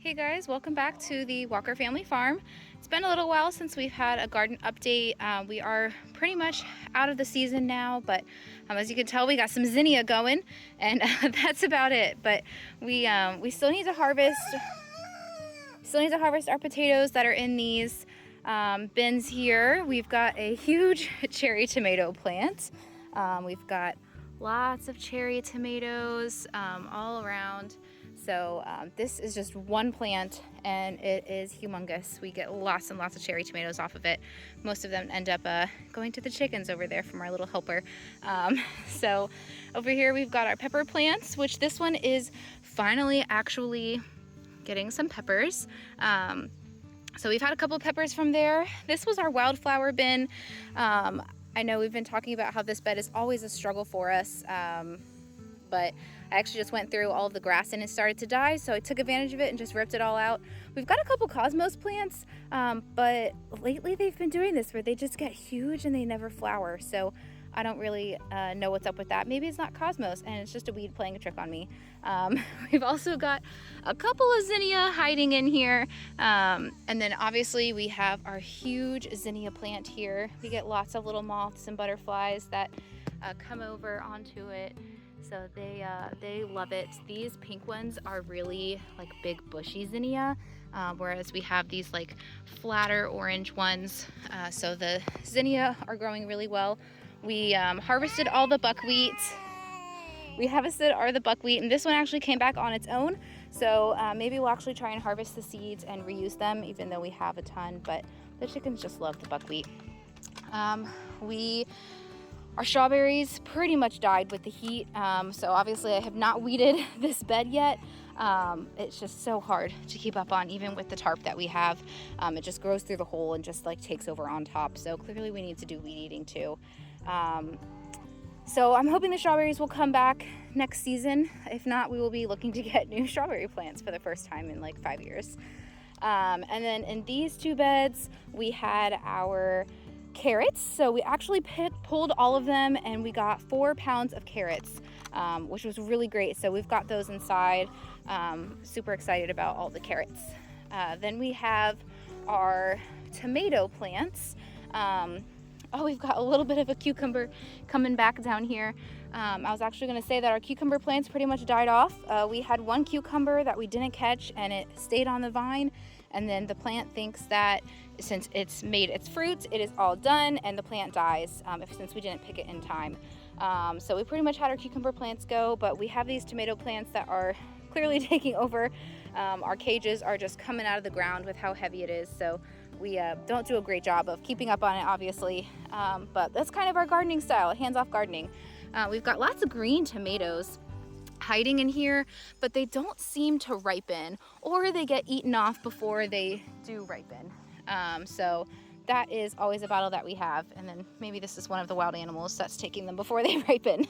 Hey guys, welcome back to the Walker Family Farm. It's been a little while since we've had a garden update. We are pretty much out of the season now, but as you can tell, we got some zinnia going, and that's about it. But we still need to harvest. Still need to harvest our potatoes that are in these bins here. We've got a huge cherry tomato plant. We've got lots of cherry tomatoes all around. So this is just one plant and it is humongous. We get lots and lots of cherry tomatoes off of it. Most of them end up going to the chickens over there from our little helper. So over here we've got our pepper plants, which this one is finally actually getting some peppers. So we've had a couple of peppers from there. This was our wildflower bin. I know we've been talking about how this bed is always a struggle for us. But I actually just went through all of the grass and it started to die, so I took advantage of it and just ripped it all out. We've got a couple cosmos plants, but lately they've been doing this where they just get huge and they never flower, so I don't really know what's up with that. Maybe it's not cosmos and it's just a weed playing a trick on me. We've also got a couple of zinnia hiding in here, and then obviously we have our huge zinnia plant here. We get lots of little moths and butterflies that come over onto it. So they love it. These pink ones are really like big bushy zinnia, whereas we have these like flatter orange ones. So the zinnia are growing really well. We harvested all the buckwheat. We harvested all the buckwheat, and this one actually came back on its own. So maybe we'll actually try and harvest the seeds and reuse them, even though we have a ton. But the chickens just love the buckwheat. Our strawberries pretty much died with the heat, so obviously I have not weeded this bed yet. It's just so hard to keep up on, even with the tarp that we have. It just grows through the hole and just like takes over on top, so clearly we need to do weed eating too. So I'm hoping the strawberries will come back next season. If not, we will be looking to get new strawberry plants for the first time in like 5 years. And then in these two beds, we had our carrots. So we actually pulled all of them and we got 4 pounds of carrots, which was really great. So we've got those inside. Super excited about all the carrots. Then we have our tomato plants. We've got a little bit of a cucumber coming back down here. I was actually going to say that our cucumber plants pretty much died off. We had one cucumber that we didn't catch and it stayed on the vine. And then the plant thinks that since it's made its fruit, it is all done and the plant dies since we didn't pick it in time. So we pretty much had our cucumber plants go, but we have these tomato plants that are clearly taking over. Our cages are just coming out of the ground with how heavy it is. So we don't do a great job of keeping up on it, obviously. But that's kind of our gardening style, hands-off gardening. We've got lots of green tomatoes hiding in here, but they don't seem to ripen, or they get eaten off before they do ripen. So that is always a battle that we have. And then maybe this is one of the wild animals that's taking them before they ripen.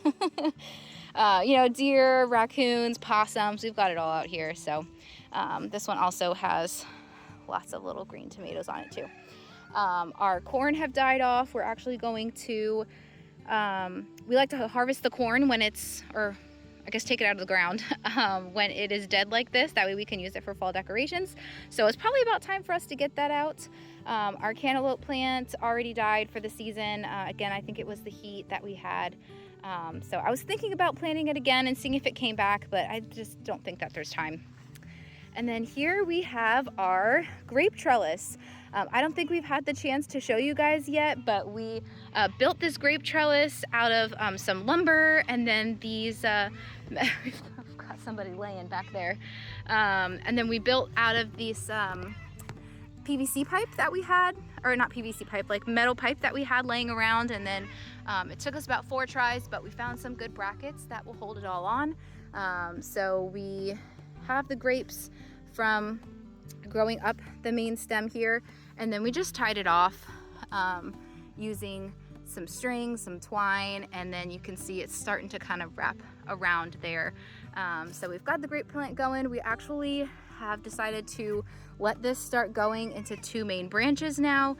Deer, raccoons, possums, we've got it all out here. So this one also has lots of little green tomatoes on it too. Our corn have died off. We're actually going to, we like to harvest the corn when take it out of the ground when it is dead like this. That way we can use it for fall decorations. So it's probably about time for us to get that out. Our cantaloupe plant already died for the season. Again, I think it was the heat that we had. So I was thinking about planting it again and seeing if it came back, but I just don't think that there's time. And then here we have our grape trellis. I don't think we've had the chance to show you guys yet, but we built this grape trellis out of some lumber, and then these, I've got somebody laying back there. And then we built out of these PVC pipe that we had, or not PVC pipe, like metal pipe that we had laying around. And then it took us about 4 tries, but we found some good brackets that will hold it all on. So we have the grapes from growing up the main stem here, and then we just tied it off using some string, some twine, and then you can see it's starting to kind of wrap around there. So we've got the grape plant going. We actually have decided to let this start going into 2 main branches now.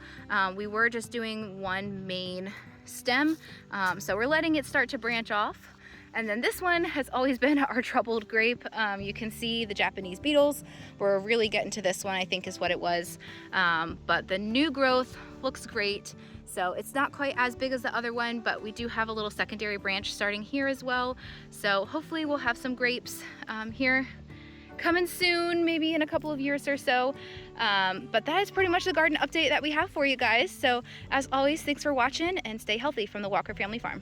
We were just doing 1 main stem, so we're letting it start to branch off. And then this one has always been our troubled grape. You can see the Japanese beetles. We're really getting to this one, I think is what it was. But the new growth looks great. So it's not quite as big as the other one, but we do have a little secondary branch starting here as well. So hopefully we'll have some grapes here coming soon, maybe in a couple of years or so. But that is pretty much the garden update that we have for you guys. So as always, thanks for watching and stay healthy from the Walker Family Farm.